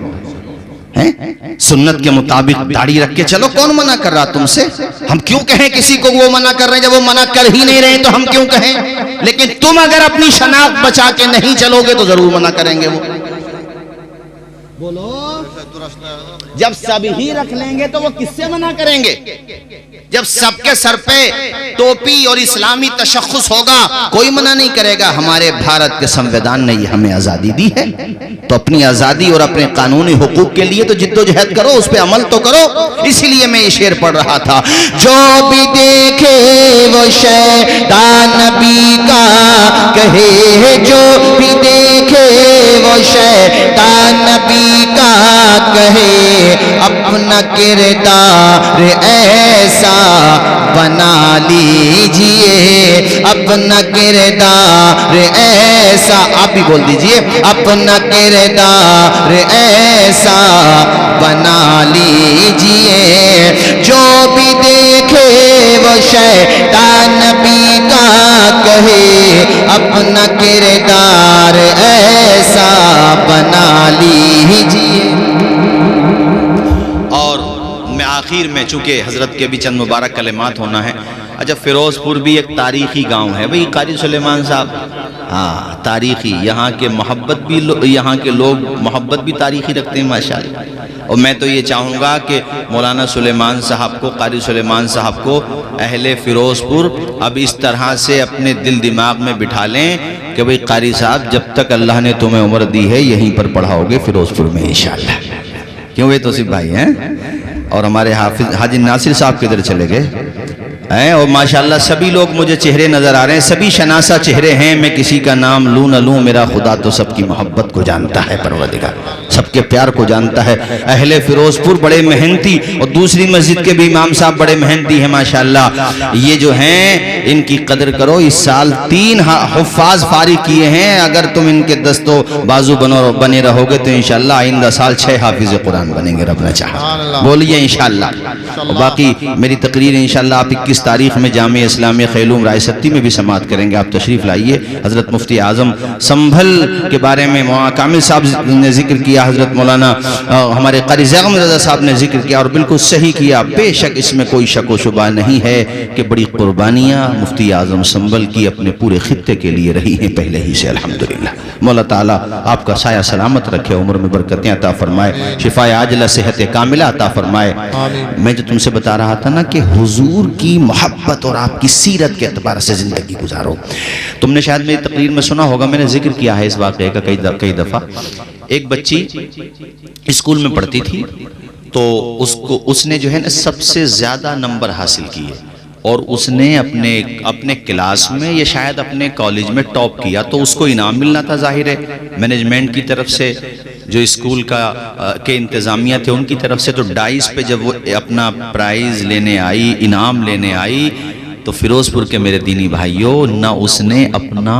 سنت کے مطابق داڑھی رکھ کے چلو، کون منع کر رہا تم سے؟ ہم کیوں کہیں کسی کو وہ منع کر رہے ہیں جب وہ منع کر ہی نہیں رہے، تو ہم کیوں کہیں؟ لیکن تم اگر اپنی شناخت بچا کے نہیں چلو گے تو ضرور منع کریں گے وہ. بولو، جب سب ہی رکھ لیں گے تو وہ کس سے منع کریں گے؟ جب سب کے سر پہ ٹوپی اور اسلامی تشخص ہوگا، کوئی منع نہیں کرے گا. ہمارے بھارت کے سمویدان نے یہ ہمیں آزادی دی ہے، تو اپنی آزادی اور اپنے قانونی حقوق کے لیے تو جد و جہد کرو، اس پہ عمل تو کرو. اسی لیے میں یہ شعر پڑھ رہا تھا، جو بھی دیکھے وہ شیطان نبی کا کہے، جو بھی دیکھے وہ شیطان نبی کا کہے، اپنا کردار ایسا بنا لیجئے، اپنا کردار ایسا، آپ بھی بول دیجئے، اپنا کردار ایسا بنا لیجئے. جو بھی دیکھے وہ شیطان نبی کا کہے، اپنا کردار ایسا بنا لیجئے. اور میں آخر میں، چونکہ حضرت کے بھی چند مبارک کلمات ہونا ہے. اچھا، فیروز پور بھی ایک تاریخی گاؤں ہے بھئی، قاری سلیمان صاحب، ہاں تاریخی. یہاں کے محبت بھی، یہاں کے لوگ محبت بھی تاریخی رکھتے ہیں ماشاءاللہ. اور میں تو یہ چاہوں گا کہ مولانا سلیمان صاحب کو، قاری سلیمان صاحب کو اہل فیروز پور اب اس طرح سے اپنے دل دماغ میں بٹھا لیں کہ بھئی قاری صاحب، جب تک اللہ نے تمہیں عمر دی ہے یہیں پر پڑھاؤ گے فیروز پور میں انشاءاللہ. کیوں؟ یہ توصیف بھائی ہیں. اور ہمارے حافظ حاجی ناصر صاحب کدھر چلے گئے ہیں؟ اور ماشاءاللہ سبھی لوگ مجھے چہرے نظر آ رہے ہیں، سبھی شناسہ چہرے ہیں. میں کسی کا نام لوں نہ لوں، میرا خدا تو سب کی محبت کو جانتا ہے، پروردگار سب کے پیار کو جانتا ہے. اہل فیروز پور بڑے محنتی، اور دوسری مسجد کے بھی امام صاحب بڑے محنتی ہیں ماشاءاللہ. یہ جو ہیں ان کی قدر کرو. اس سال 3 حفاظ فارغ کیے ہیں. اگر تم ان کے دست و بازو بنے رہو گے تو انشاءاللہ آئندہ سال 6 حافظ قرآن بنیں گے، رب نہ چاہا. بولیے انشاءاللہ. اور باقی میری تقریر انشاءاللہ آپ 21 تاریخ میں جامعہ اسلامیہ خیلوم رائے ستی میں بھی سماعت کریں گے. آپ تشریف لائیے. حضرت مفتی اعظم سنبھل کے بارے میں کامل صاحب نے ذکر کیا، حضرت مولانا ہمارے قاری زیغم رضا صاحب نے ذکر کیا، اور بالکل صحیح کیا. بے شک اس میں کوئی شک و شبہ نہیں ہے کہ بڑی قربانیاں مفتی اعظم سنبھل کی اپنے پورے خطے کے لیے رہی ہیں پہلے ہی سے الحمدللہ. مولا تعالیٰ آپ کا سایہ سلامت رکھے، عمر میں برکتیں عطا فرمائے، شفا عاجلہ صحت کاملہ عطا فرمائے. میں جو تم سے بتا رہا تھا نا کہ حضور کی محبت اور آپ کی سیرت کے اعتبار سے زندگی گزارو. تم نے شاید میری تقریر میں سنا ہوگا، میں نے ذکر کیا ہے اس واقعے کا کئی دفعہ. ایک بچی اسکول میں پڑھتی تھی، تو اس نے جو ہے نا سب سے زیادہ نمبر حاصل کیے، اور اس نے اپنے کلاس میں یا شاید اپنے کالج میں ٹاپ کیا. تو اس کو انعام ملنا تھا، ظاہر ہے مینجمنٹ کی طرف سے، جو اسکول کے انتظامیہ تھے ان کی طرف سے. تو ڈائس پہ جب وہ اپنا پرائز لینے آئی، انعام لینے آئی، تو فیروز پور کے میرے دینی بھائیوں، نہ اس نے اپنا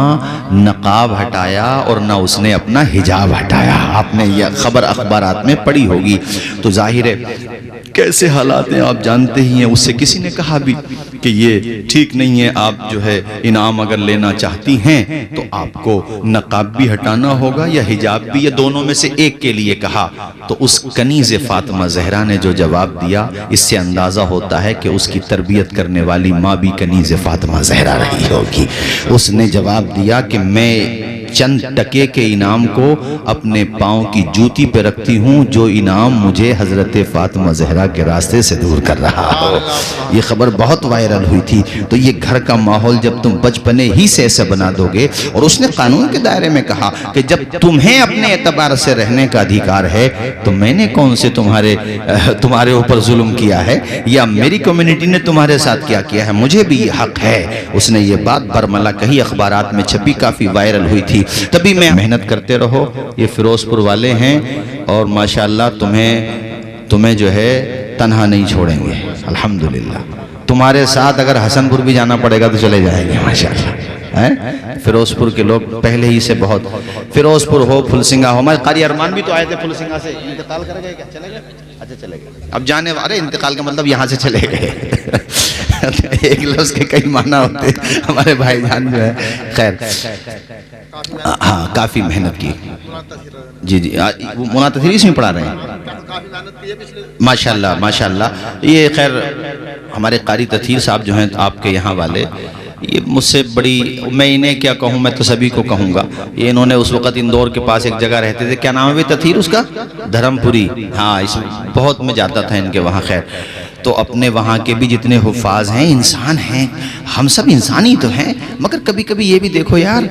نقاب ہٹایا اور نہ اس نے اپنا حجاب ہٹایا. آپ نے یہ خبر اخبارات میں پڑھی ہوگی. تو ظاہر ہے کیسے حالات ہیں آپ جانتے ہی ہیں. اس سے کسی نے کہا بھی کہ یہ ٹھیک نہیں ہے، آپ جو ہے انعام اگر لینا چاہتی ہیں تو آپ کو نقاب بھی ہٹانا ہوگا یا حجاب بھی، یا دونوں میں سے ایک کے لیے کہا. تو اس کنیز فاطمہ زہرا نے جو جواب دیا، اس سے اندازہ ہوتا ہے کہ اس کی تربیت کرنے والی ماں بھی کنیز فاطمہ زہرا رہی ہوگی. اس نے جواب دیا کہ میں چند ٹکے کے انعام کو اپنے پاؤں کی جوتی پہ رکھتی ہوں جو انعام مجھے حضرت فاطمہ زہرا کے راستے سے دور کر رہا ہو۔ یہ خبر بہت وائرل ہوئی تھی۔ تو یہ گھر کا ماحول جب تم بچپنے ہی سے ایسا بنا دو گے، اور اس نے قانون کے دائرے میں کہا کہ جب تمہیں اپنے اعتبار سے رہنے کا ادھیکار ہے تو میں نے کون سے تمہارے اوپر ظلم کیا ہے، یا میری کمیونٹی نے تمہارے ساتھ کیا ہے، مجھے بھی یہ حق ہے۔ اس نے یہ بات برملا کہی، اخبارات میں چھپی، کافی وائرل ہوئی تھی۔ تبھی میں محنت کرتے رہو، یہ فیروز پور والے ہیں اور ماشاءاللہ تمہیں جو ہے تنہا نہیں چھوڑیں گے الحمدللہ۔ تمہارے ساتھ اگر حسن پور بھی جانا پڑے گا تو چلے جائیں گے ماشاءاللہ۔ فیروز پور کے لوگ پہلے ہی سے بہت، فیروز پور ہو، پھلسنگا ہو، ہمارے قاری ارمان بھی تو آئے تھے پھلسنگا سے، انتقال کر گئے کیا؟ چلے گئے؟ اچھا چلے گئے، اب جانے والے، انتقال کا مطلب یہاں سے چلے گئے۔ ایک لفظ کے کئی معنی ہوتے ہیں، ہمارے بھائی جان جو ہے، خیر ہاں کافی محنت کی۔ جی وہ مولانا تدریس میں پڑھا رہے ہیں ماشاءاللہ ماشاءاللہ۔ یہ خیر ہمارے قاری تطہیر صاحب جو ہیں آپ کے یہاں والے، یہ مجھ سے بڑی، میں انہیں کیا کہوں، میں تو سبھی کو کہوں گا، یہ انہوں نے اس وقت اندور کے پاس ایک جگہ رہتے تھے، کیا نام ہے بھی تطہیر اس کا؟ دھرم پوری، ہاں بہت میں جاتا تھا ان کے وہاں۔ خیر تو اپنے وہاں کے بھی جتنے حفاظ ہیں انسان ہیں، ہم سب انسانی تو ہیں، مگر کبھی کبھی یہ بھی دیکھو یار،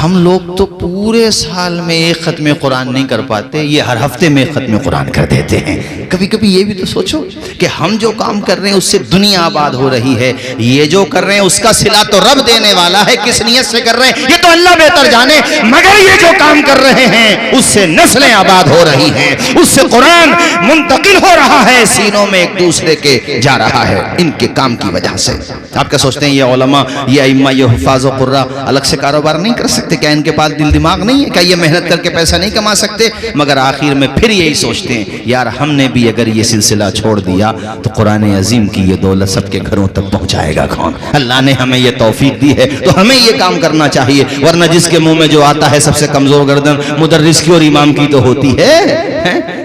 ہم لوگ تو پورے سال میں ایک ختم قرآن نہیں کر پاتے، یہ ہر ہفتے میں ایک ختم قرآن کر دیتے ہیں۔ کبھی کبھی یہ بھی تو سوچو کہ ہم جو کام کر رہے ہیں اس سے دنیا آباد ہو رہی ہے، یہ جو کر رہے ہیں اس کا صلہ تو رب دینے والا ہے، کس نیت سے کر رہے ہیں یہ تو اللہ بہتر جانے، مگر یہ جو کام کر رہے ہیں اس سے نسلیں آباد ہو رہی ہیں، اس سے قرآن منتقل ہو رہا ہے، سینوں میں ایک دوسرے کے جا رہا ہے ان کے کام کی وجہ سے۔ آپ کیا سوچتے ہیں یہ علماء، یہ ائمہ، یہ حفاظ و قراء الگ سے کاروبار نہیں کر سکتے؟ کیا ان کے پاس دل دماغ نہیں ہے؟ کیا یہ محنت کر کے پیسہ نہیں کما سکتے؟ مگر آخر میں پھر یہی سوچتے ہیں یار ہم نے بھی اگر یہ سلسلہ چھوڑ دیا تو قرآن عظیم کی یہ دولت سب کے گھروں تک پہنچائے گا کون؟ اللہ نے ہمیں یہ توفیق دی ہے تو ہمیں یہ کام کرنا چاہیے، ورنہ جس کے منہ میں جو آتا ہے سب سے کمزور گردن مدرس کی اور امام کی تو ہوتی ہے،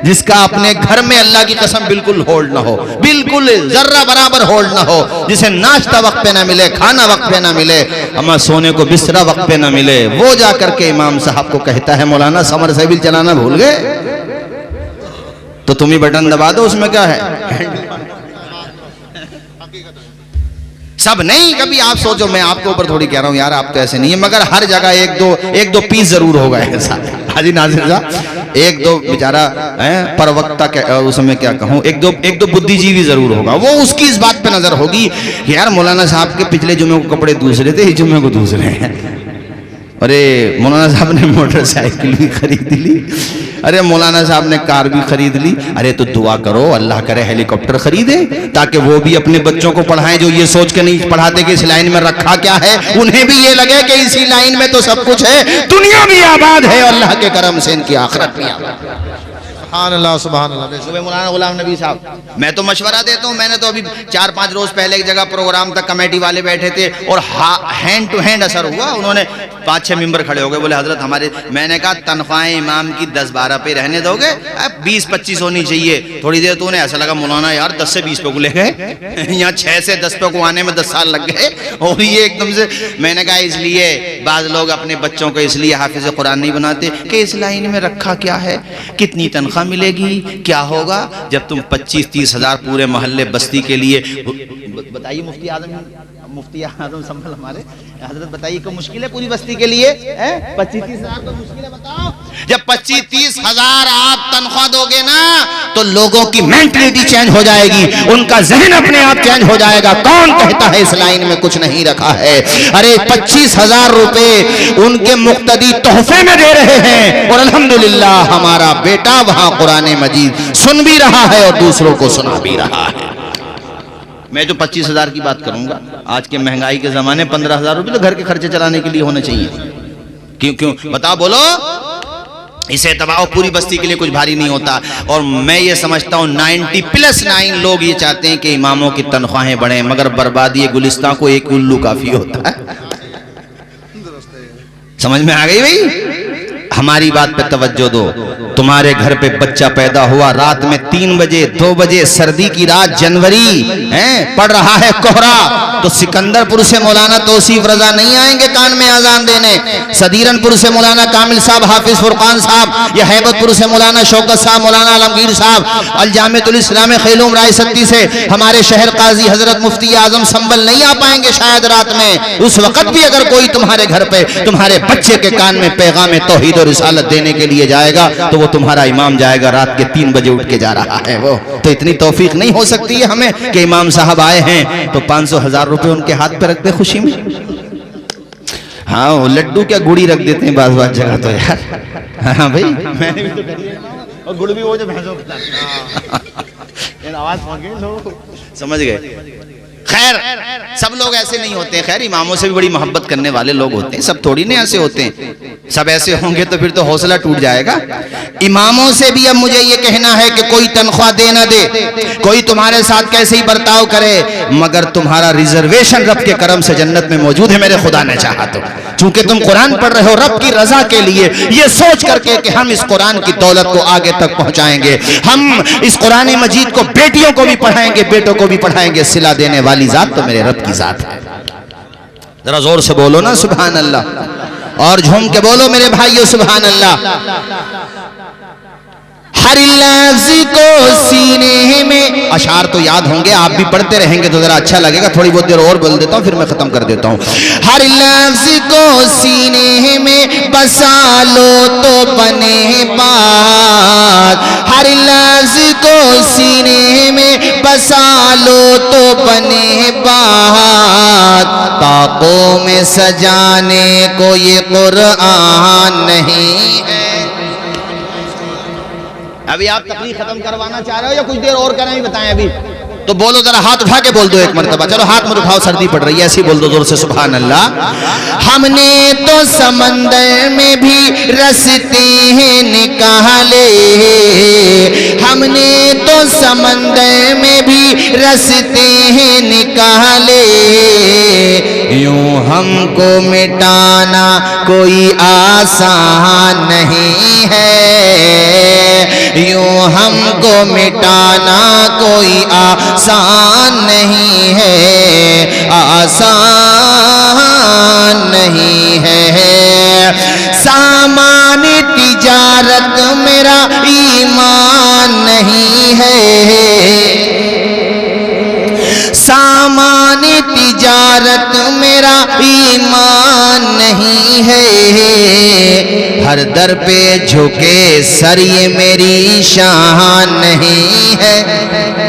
جس کا اپنے گھر میں اللہ کی قسم بالکل ہولڈ نہ ہو، بالکل ذرہ برابر ہولڈ نہ ہو، جسے ناشتہ وقت پہ نہ ملے، کھانا وقت پہ نہ ملے، اما سونے کو بسترا وقت پہ نہ ملے، وہ جا کر کے امام صاحب کو کہتا ہے مولانا سمر سیبل چلانا بھول گئے؟ تو تم ہی بٹن دبا دو، اس میں کیا ہے؟ سب نہیں، کبھی آپ سوچو، میں آپ کے اوپر تھوڑی کہہ رہا ہوں یار آپ تو ایسے نہیں ہیں، مگر ہر جگہ ایک دو پیس ضرور ہوگا ایسا۔ حاجی ناظر صاحب ایک دو بیچارہ پر وقتہ اس میں کیا کہوں، ایک دو بدھی جیوی ضرور ہوگا، وہ اس کی اس بات پہ نظر ہوگی کہ یار مولانا صاحب کے پچھلے جمعے کو کپڑے دوسرے تھے، اس جمعے کو دوسرے ہیں۔ ارے مولانا صاحب نے موٹر سائیکل بھی خرید لی، ارے مولانا صاحب نے کار بھی خرید لی، ارے تو دعا کرو اللہ کرے ہیلی کاپٹر خریدیں تاکہ وہ بھی اپنے بچوں کو پڑھائیں جو یہ سوچ کے نہیں پڑھاتے کہ اس لائن میں رکھا کیا ہے، انہیں بھی یہ لگے کہ اسی لائن میں تو سب کچھ ہے، دنیا بھی آباد ہے اور اللہ کے کرم سے ان کی آخرت بھی آباد ہے۔ سبحان اللہ سبحان اللہ۔ صبح مولانا غلام نبی صاحب، میں تو مشورہ دیتا ہوں، میں نے تو ابھی 4-5 روز پہلے ایک جگہ پروگرام تک کمیٹی والے بیٹھے تھے اور ہینڈ ٹو ہینڈ اثر ہوا، انہوں نے 5-6 ممبر کھڑے ہو گئے، بولے حضرت ہمارے، میں نے کہا تنخواہیں امام کی 10-12 پہ رہنے دو گے، 20-25 ہونی چاہیے۔ تھوڑی دیر تو انہیں ایسا لگا مولانا یار 10 سے 20 پہ کو لے گئے، یہاں 6 سے 10 پہ کو آنے میں 10 سال لگ گئے، اور یہ ایک دم سے، میں نے کہا اس لیے بعض لوگ اپنے بچوں کو اس لیے حافظ قرآن نہیں بناتے کہ اس لائن میں رکھا کیا ہے، کتنی تنخواہ ملے گی، کیا ہوگا جب تم 25-30 ہزار پورے محلے بستی کے لیے، بتائیے مفتی اعظم سنبھل ہمارے حضرت، بتائیے کوئی مشکل ہے پوری بستی کے لیے 25-30 ہزار تو مشکل ہے، بتاؤ جب 25-30 ہزار آپ تنخواہ دو گے نا تو لوگوں کی مینٹلٹی چینج ہو جائے گی، ان کا ذہن اپنے آپ چینج ہو جائے گا، کون کہتا ہے اس لائن میں کچھ نہیں رکھا ہے؟ ارے 25,000 روپے ان کے مقتدی تحفے میں دے رہے ہیں اور الحمدللہ ہمارا بیٹا وہاں قرآن مجید سن بھی رہا ہے اور دوسروں کو سنا بھی رہا ہے۔ میں جو 25,000 کی بات کروں گا، آج کے مہنگائی کے زمانے 15,000 روپے تو گھر کے خرچے چلانے کے لیے ہونے چاہیے، کیوں بتاؤ بولو، اسے تباہ پوری بستی کے لیے کچھ بھاری نہیں ہوتا۔ اور میں یہ سمجھتا ہوں 90+9 لوگ یہ چاہتے ہیں کہ اماموں کی تنخواہیں بڑھیں، مگر بربادی گلستان کو ایک الو کافی ہوتا ہے۔ سمجھ میں آ گئی بھائی؟ ہماری بات پہ توجہ دو، تمہارے گھر پہ بچہ پیدا ہوا رات میں 3 بجے 2 بجے سردی کی رات جنوری پڑ رہا ہے کوہرا، تو سکندر پور سے مولانا توصیف رضا نہیں آئیں گے کان میں اذان دینے، صدیرن پور سے مولانا کامل صاحب، حافظ فرقان صاحب، یا حیبت پور سے مولانا شوکت صاحب، مولانا عالمگیر صاحب، الجامعۃ الاسلام خیلوم رائے ستی سے ہمارے شہر قاضی حضرت مفتی اعظم سنبل نہیں آ پائیں گے شاید رات میں۔ اس وقت بھی اگر کوئی تمہارے گھر پہ تمہارے بچے کے کان میں پیغام توحید و رسالت دینے کے لیے جائے گا تو وہ تمہارا امام جائے گا، رات کے 3 بجے اٹھ کے جا رہا ہے وہ۔ تو اتنی توفیق نہیں ہو سکتی ہے ہمیں کہ امام صاحب آئے ہیں تو 500,000 روپے ان کے ہاتھ پہ رکھ دے خوشی میں؟ ہاں وہ لڈو کیا گڑی رکھ دیتے ہیں بعض جگہ تو یار۔ ہاں بھائی میں نے بھی تو کری ہے اور گڑ بھی وہ جو بھینسوں آواز پہنچ گئی لوگ سمجھ گئے۔ خیر سب لوگ ایسے نہیں ہوتے ہیں، خیر اماموں سے بھی بڑی محبت کرنے والے لوگ ہوتے ہیں، سب تھوڑی نہیں ایسے ہوتے ہیں، سب ایسے ہوں گے تو پھر تو حوصلہ ٹوٹ جائے گا۔ اماموں سے بھی اب مجھے یہ کہنا ہے کہ کوئی تنخواہ دے نہ دے، کوئی تمہارے ساتھ کیسے ہی برتاؤ کرے، مگر تمہارا ریزرویشن رب کے کرم سے جنت میں موجود ہے میرے خدا نے چاہا تو۔ چونکہ تم قرآن پڑھ رہے ہو رب کی رضا کے لیے، یہ سوچ کر کے کہ ہم اس قرآن کی دولت کو آگے تک پہنچائیں گے، ہم اس قرآن مجید کو بیٹیوں کو بھی پڑھائیں گے، بیٹوں کو بھی پڑھائیں گے، صلہ دینے والی ذات تو میرے رب کی ذات ہے۔ ذرا زور سے بولو نا سبحان اللہ، اور جھوم کے بولو میرے بھائیو سبحان اللہ۔ ہر لفظ کو سینے میں، اشعار تو یاد ہوں گے، آپ بھی پڑھتے رہیں گے تو ذرا اچھا لگے گا، تھوڑی بہت دیر اور بول دیتا ہوں پھر میں ختم کر دیتا ہوں۔ ہر لفظ کو سینے میں بسا لو تو بنے بات، ہر لفظ کو سینے میں بسا لو تو بنے بات، طاقوں میں سجانے کو یہ قرآن نہیں ہے۔ ابھی آپ تقریر ختم کروانا چاہ رہے ہو یا کچھ دیر اور کریں بتائیں ابھی تو بولو، ذرا ہاتھ اٹھا کے بول دو ایک مرتبہ، چلو ہاتھ مت اٹھاؤ سردی پڑ رہی ہے، ایسے بول دو زور سے سبحان اللہ۔ ہم نے تو سمندر میں بھی رستے ہیں نکالے، ہم نے تو سمندر میں بھی رستے ہیں نکالے، یوں ہم کو مٹانا کوئی آسان نہیں ہے، یوں ہم کو مٹانا کوئی آسان نہیں ہے، آسان نہیں ہے۔ سامان تجارت میرا ایمان نہیں ہے، سامان تجارت میرا ایمان نہیں ہے، ہر در پہ جھکے سر یہ میری شان نہیں ہے۔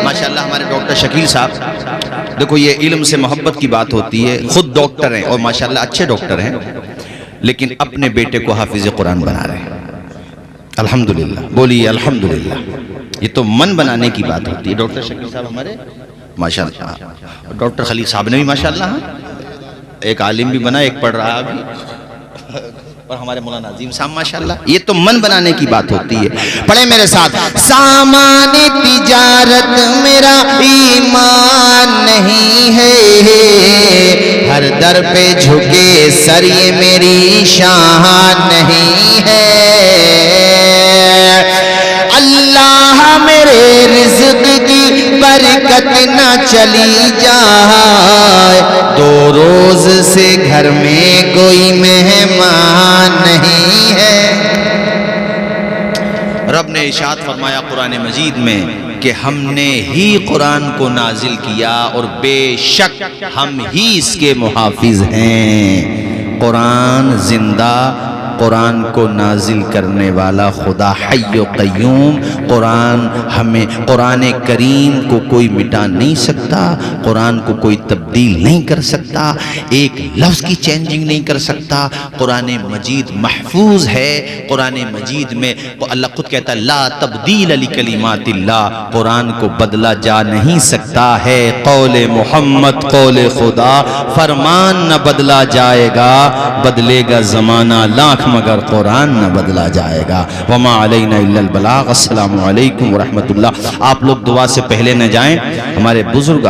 ماشاءاللہ ہمارے ڈاکٹر شکیل صاحب، دیکھو یہ علم سے محبت کی بات ہوتی ہے، خود ڈاکٹر ہیں اور ماشاءاللہ اچھے ڈاکٹر ہیں، لیکن اپنے بیٹے کو حافظ قرآن بنا رہے ہیں، الحمدللہ بولیے الحمدللہ۔ یہ تو من بنانے کی بات ہوتی ہے۔ ڈاکٹر شکیل صاحب ہمارے ماشاءاللہ، ڈاکٹر خلیل صاحب نے بھی ماشاءاللہ ایک عالم بھی بنا، ایک پڑھ رہا ابھی، اور ہمارے مولانا عظیم صاحب ماشاءاللہ۔ یہ تو من بنانے کی بات ہوتی ہے، پڑھیں میرے ساتھ۔ سامان تجارت میرا ایمان نہیں ہے، ہر در پہ جھکے سر یہ میری شان نہیں ہے، اللہ میرے رزق کی برکت نہ چلی جائے، 2 روز سے گھر میں کوئی مہمان نہیں ہے۔ رب نے ارشاد فرمایا قرآن مجید میں کہ ہم نے ہی قرآن کو نازل کیا اور بے شک ہم ہی اس کے محافظ ہیں۔ قرآن زندہ، قرآن کو نازل کرنے والا خدا حی و قیوم، قرآن کریم کو کوئی مٹا نہیں سکتا، قرآن کو کوئی تبدیل نہیں کر سکتا، ایک لفظ کی چینجنگ نہیں کر سکتا۔ قرآن مجید محفوظ ہے، قرآن مجید میں اللہ خود کہتا ہے لا تبدیل لکلمات اللہ، قرآن کو بدلا جا نہیں سکتا ہے، قول محمد قول خدا، فرمان نہ بدلا جائے گا، بدلے گا زمانہ لاکھ مگر قرآن نہ بدلا جائے گا۔ وما علینا الا البلاغ۔ السلام علیکم ورحمۃ اللہ۔ آپ لوگ دعا سے پہلے نہ جائیں، ہمارے بزرگ